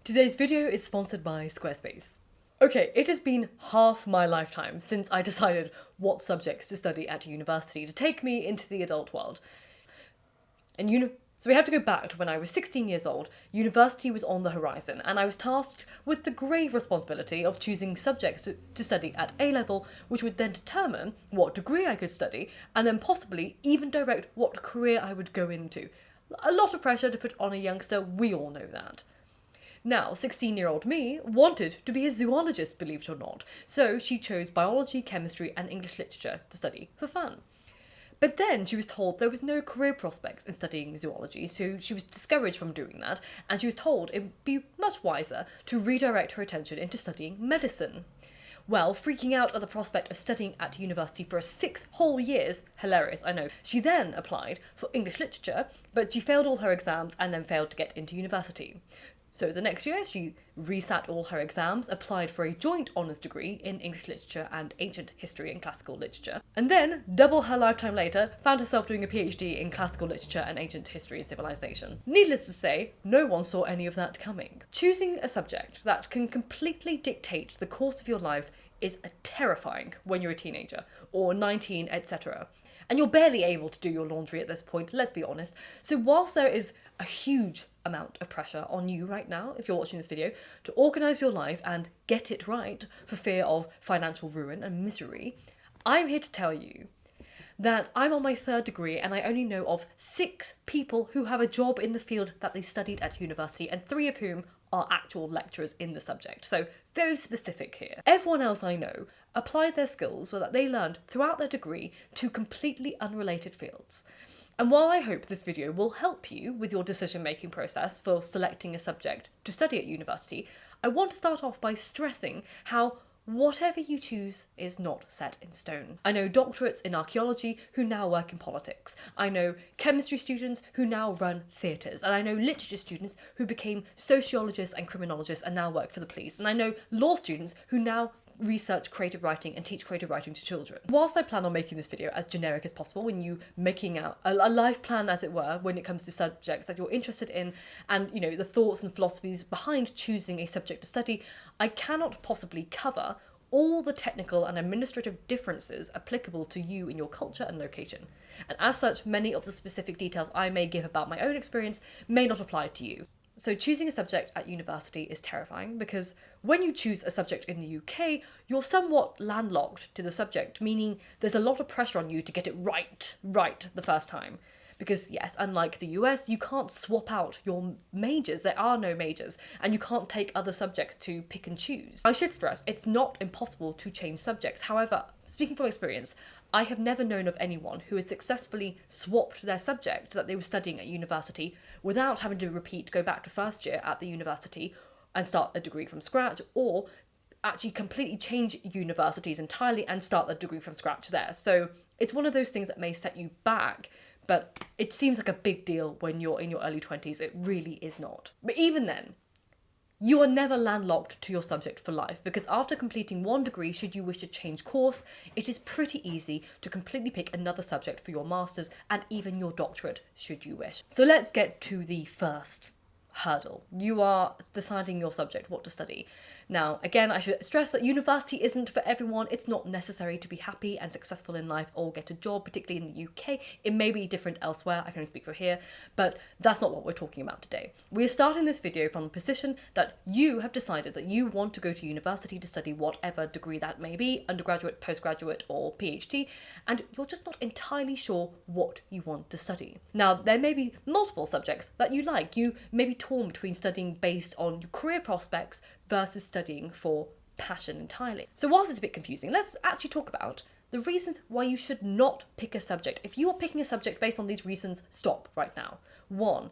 Today's video is sponsored by Squarespace. Okay, it has been half my lifetime since I decided what subjects to study at university to take me into the adult world. And so we have to go back to when I was 16 years old. University was on the horizon, and I was tasked with the grave responsibility of choosing subjects to study at A-level, which would then determine what degree I could study, and then possibly even direct what career I would go into. A lot of pressure to put on a youngster, we all know that. Now, 16-year-old me wanted to be a zoologist, believe it or not, so she chose biology, chemistry and English literature to study for fun. But then she was told there was no career prospects in studying zoology, so she was discouraged from doing that, and she was told it would be much wiser to redirect her attention into studying medicine. Well, freaking out at the prospect of studying at university for 6 whole years, hilarious, I know, she then applied for English literature, but she failed all her exams and then failed to get into university. So the next year, she resat all her exams, applied for a joint honours degree in English literature and ancient history and classical literature, and then, double her lifetime later, found herself doing a PhD in classical literature and ancient history and civilization. Needless to say, no one saw any of that coming. Choosing a subject that can completely dictate the course of your life is terrifying when you're a teenager, or 19, etc. And you're barely able to do your laundry at this point, let's be honest. So whilst there is a huge amount of pressure on you right now, if you're watching this video, to organise your life and get it right for fear of financial ruin and misery, I'm here to tell you that I'm on my 3rd degree and I only know of 6 people who have a job in the field that they studied at university, and 3 of whom are actual lecturers in the subject. So very specific here. Everyone else I know applied their skills that they learned throughout their degree to completely unrelated fields. And while I hope this video will help you with your decision-making process for selecting a subject to study at university, I want to start off by stressing how whatever you choose is not set in stone. I know doctorates in archaeology who now work in politics. I know chemistry students who now run theatres. And I know literature students who became sociologists and criminologists and now work for the police. And I know law students who now research creative writing and teach creative writing to children. Whilst I plan on making this video as generic as possible, when you making out a life plan, as it were, when it comes to subjects that you're interested in and, you know, the thoughts and philosophies behind choosing a subject to study, I cannot possibly cover all the technical and administrative differences applicable to you in your culture and location. And as such, many of the specific details I may give about my own experience may not apply to you. So choosing a subject at university is terrifying because when you choose a subject in the UK, you're somewhat landlocked to the subject, meaning there's a lot of pressure on you to get it right the first time. Because yes, unlike the US, you can't swap out your majors, there are no majors, and you can't take other subjects to pick and choose. I should stress, it's not impossible to change subjects. However, speaking from experience, I have never known of anyone who has successfully swapped their subject that they were studying at university without having to go back to first year at the university and start a degree from scratch, or actually completely change universities entirely and start a degree from scratch there. So it's one of those things that may set you back, but it seems like a big deal when you're in your early 20s. It really is not. But even then, you are never landlocked to your subject for life, because after completing one degree, should you wish to change course, it is pretty easy to completely pick another subject for your master's and even your doctorate, should you wish. So let's get to the first hurdle. You are deciding your subject, what to study. Now, again, I should stress that university isn't for everyone. It's not necessary to be happy and successful in life or get a job, particularly in the UK. It may be different elsewhere, I can only speak for here, but that's not what we're talking about today. We are starting this video from the position that you have decided that you want to go to university to study whatever degree that may be, undergraduate, postgraduate, or PhD, and you're just not entirely sure what you want to study. Now, there may be multiple subjects that you like. You may be torn between studying based on your career prospects versus studying for passion entirely. So whilst it's a bit confusing, let's actually talk about the reasons why you should not pick a subject. If you are picking a subject based on these reasons, stop right now. 1,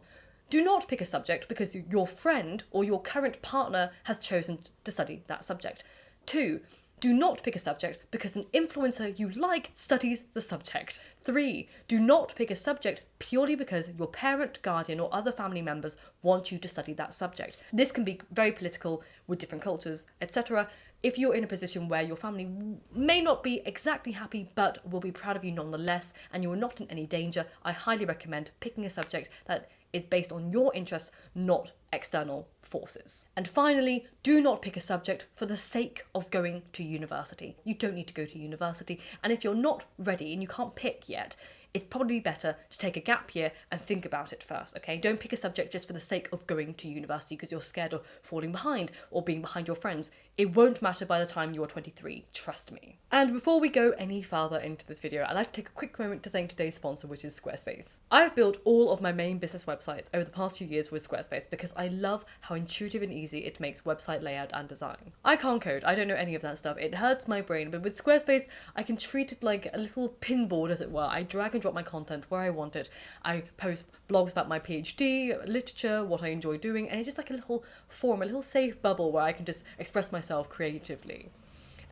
do not pick a subject because your friend or your current partner has chosen to study that subject. 2, do not pick a subject because an influencer you like studies the subject. 3, do not pick a subject purely because your parent, guardian, or other family members want you to study that subject. This can be very political with different cultures, etc. If you're in a position where your family may not be exactly happy but will be proud of you nonetheless, and you're not in any danger, I highly recommend picking a subject that is based on your interests, not external forces. And finally, do not pick a subject for the sake of going to university. You don't need to go to university, and if you're not ready and you can't pick yet, it's probably better to take a gap year and think about it first, okay? Don't pick a subject just for the sake of going to university because you're scared of falling behind or being behind your friends. It won't matter by the time you're 23, trust me. And before we go any further into this video, I'd like to take a quick moment to thank today's sponsor, which is Squarespace. I've built all of my main business websites over the past few years with Squarespace because I love how intuitive and easy it makes website layout and design. I can't code, I don't know any of that stuff, it hurts my brain, but with Squarespace, I can treat it like a little pinboard, as it were. I drag and drop my content where I want it. I post blogs about my PhD, literature, what I enjoy doing, and it's just like a little forum, a little safe bubble where I can just express myself creatively.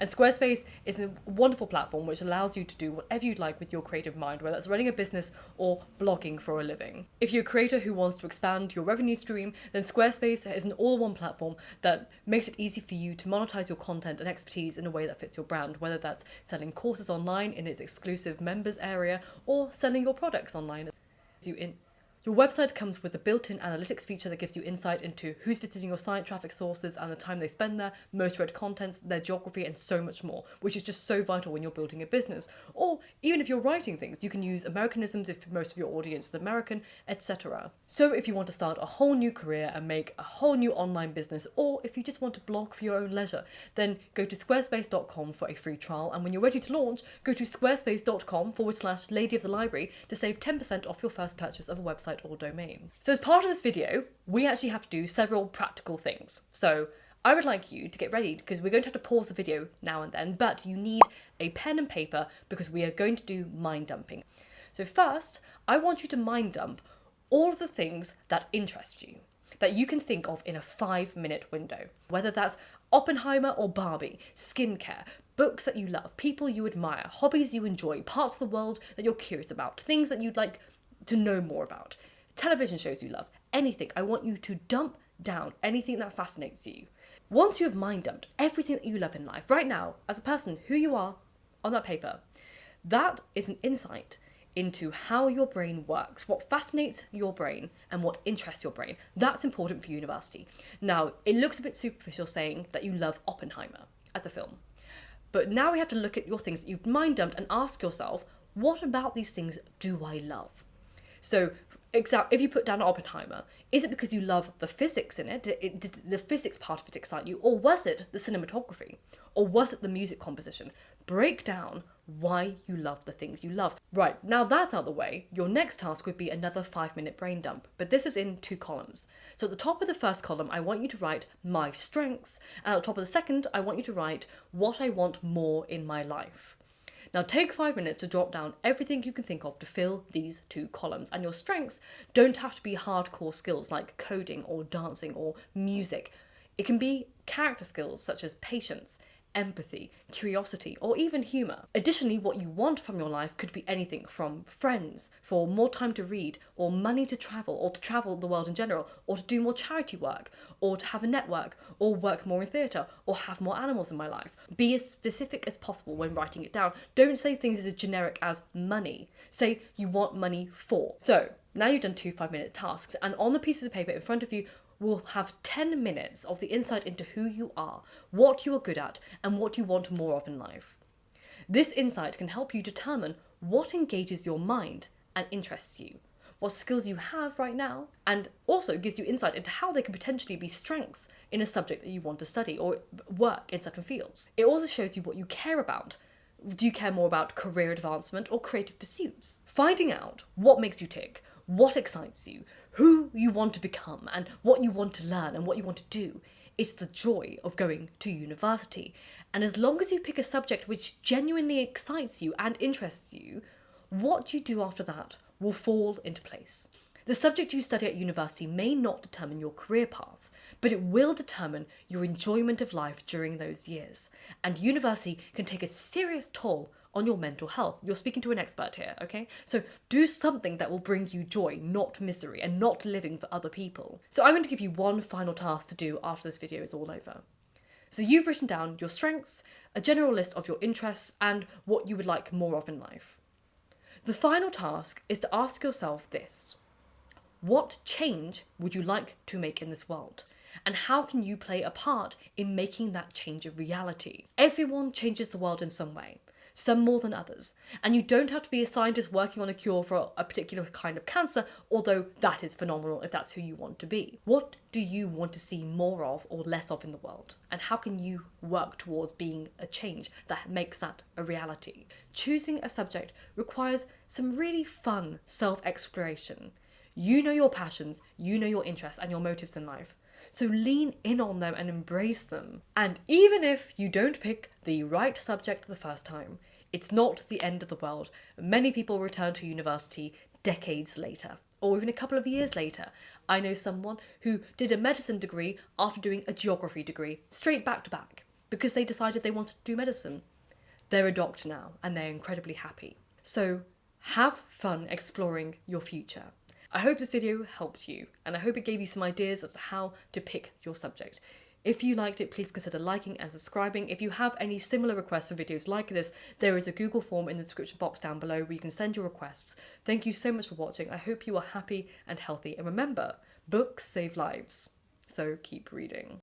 And Squarespace is a wonderful platform which allows you to do whatever you'd like with your creative mind, whether that's running a business or blogging for a living. If you're a creator who wants to expand your revenue stream, then Squarespace is an all-in-one platform that makes it easy for you to monetize your content and expertise in a way that fits your brand, whether that's selling courses online in its exclusive members area or selling your products online. Your website comes with a built-in analytics feature that gives you insight into who's visiting your site, traffic sources and the time they spend there, most read contents, their geography and so much more, which is just so vital when you're building a business. Or even if you're writing things, you can use Americanisms if most of your audience is American, etc. So if you want to start a whole new career and make a whole new online business, or if you just want to blog for your own leisure, then go to squarespace.com for a free trial, and when you're ready to launch, go to squarespace.com/Lady of the Library to save 10% off your first purchase of a website or domain. So as part of this video, we actually have to do several practical things. So I would like you to get ready because we're going to have to pause the video now and then, but you need a pen and paper because we are going to do mind dumping. So first, I want you to mind dump all of the things that interest you, that you can think of in a 5-minute window, whether that's Oppenheimer or Barbie, skincare, books that you love, people you admire, hobbies you enjoy, parts of the world that you're curious about, things that you'd like to know more about, television shows you love, anything. I want you to dump down anything that fascinates you. Once you have mind dumped everything that you love in life, right now, as a person, who you are on that paper, that is an insight into how your brain works, what fascinates your brain and what interests your brain. That's important for university. Now, it looks a bit superficial saying that you love Oppenheimer as a film, but now we have to look at your things that you've mind dumped and ask yourself, what about these things do I love? So, if you put down Oppenheimer, is it because you love the physics in it? Did the physics part of it excite you? Or was it the cinematography? Or was it the music composition? Break down why you love the things you love. Right, now that's out of the way, your next task would be another 5-minute brain dump, but this is in 2 columns. So at the top of the first column, I want you to write my strengths, and at the top of the second, I want you to write what I want more in my life. Now take 5 minutes to jot down everything you can think of to fill these 2 columns, and your strengths don't have to be hardcore skills like coding or dancing or music. It can be character skills such as patience, empathy, curiosity, or even humour. Additionally, what you want from your life could be anything from friends, for more time to read, or money to travel, or to travel the world in general, or to do more charity work, or to have a network, or work more in theatre, or have more animals in my life. Be as specific as possible when writing it down. Don't say things as generic as money. Say you want money for. So, now you've done 2 5-minute tasks, and on the pieces of paper in front of you, we'll have 10 minutes of the insight into who you are, what you are good at, and what you want more of in life. This insight can help you determine what engages your mind and interests you, what skills you have right now, and also gives you insight into how they can potentially be strengths in a subject that you want to study or work in certain fields. It also shows you what you care about. Do you care more about career advancement or creative pursuits? Finding out what makes you tick, what excites you, who you want to become, and what you want to learn and what you want to do is the joy of going to university. And as long as you pick a subject which genuinely excites you and interests you, what you do after that will fall into place. The subject you study at university may not determine your career path, but it will determine your enjoyment of life during those years. And university can take a serious toll on your mental health. You're speaking to an expert here, okay? So do something that will bring you joy, not misery, and not living for other people. So I'm going to give you one final task to do after this video is all over. So you've written down your strengths, a general list of your interests, and what you would like more of in life. The final task is to ask yourself this: What change would you like to make in this world? And how can you play a part in making that change a reality? Everyone changes the world in some way, some more than others. And you don't have to be a scientist working on a cure for a particular kind of cancer, although that is phenomenal if that's who you want to be. What do you want to see more of or less of in the world? And how can you work towards being a change that makes that a reality? Choosing a subject requires some really fun self-exploration. You know your passions, you know your interests and your motives in life. So lean in on them and embrace them. And even if you don't pick the right subject the first time, it's not the end of the world. Many people return to university decades later, or even a couple of years later. I know someone who did a medicine degree after doing a geography degree, straight back to back, because they decided they wanted to do medicine. They're a doctor now, and they're incredibly happy. So have fun exploring your future. I hope this video helped you, and I hope it gave you some ideas as to how to pick your subject. If you liked it, please consider liking and subscribing. If you have any similar requests for videos like this, there is a Google form in the description box down below where you can send your requests. Thank you so much for watching. I hope you are happy and healthy. And remember, books save lives, so keep reading.